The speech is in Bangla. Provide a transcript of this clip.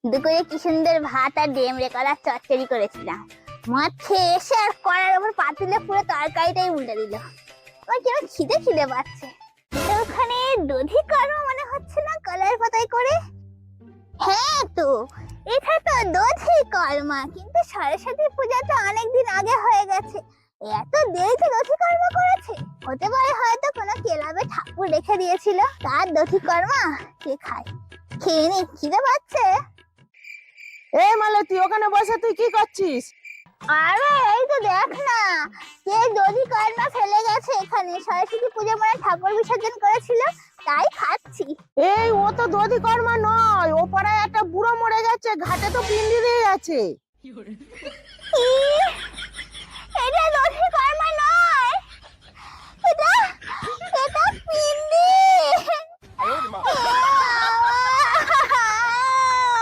দুপুরে কি সুন্দর ভাত আর ডেমড়ে কলার চচ্চড়ি করেছিলাম। মাছ খেয়ে এসে আর কড়ার উপর পাতিলে পুরো তরকারিটাই উল্টে দিল। আমার কেমন খিদে খিদে পাচ্ছে। এটা ওখানে দধি কর্ম মনে হচ্ছে না কলার পাতায় করে? হ্যাঁ তো, এটা তো দধি কর্মা, কিন্তু সরস্বতী পূজা তো অনেকদিন আগে হয়ে গেছে। এত দেরিতে দধি কর্মা করেছে, হতে পারে হয়তো কোনো ক্লাবে ঠাকুর রেখে দিয়েছিল, তার দধি কর্মা। কে খায়? খেয়ে নি, খিদে পাচ্ছে। এই মালতী, ওখানে বসে তুই কি করছিস? আরে এই তো দেখ না, কে দধি কর্মা ফেলে গেছে এখানে। সরস্বতী পূজা মানে ঠাকুর বিসর্জন করেছিল, তাই খাচ্ছি। এই ও তো দধি কর্মা নয়, ও পাড়ায় একটা বুড়ো মরে গেছে, ঘাটে তো পিন্ডি দিয়ে আছে। এটা দধি কর্মা নয়, এটা এটা পিণ্ড।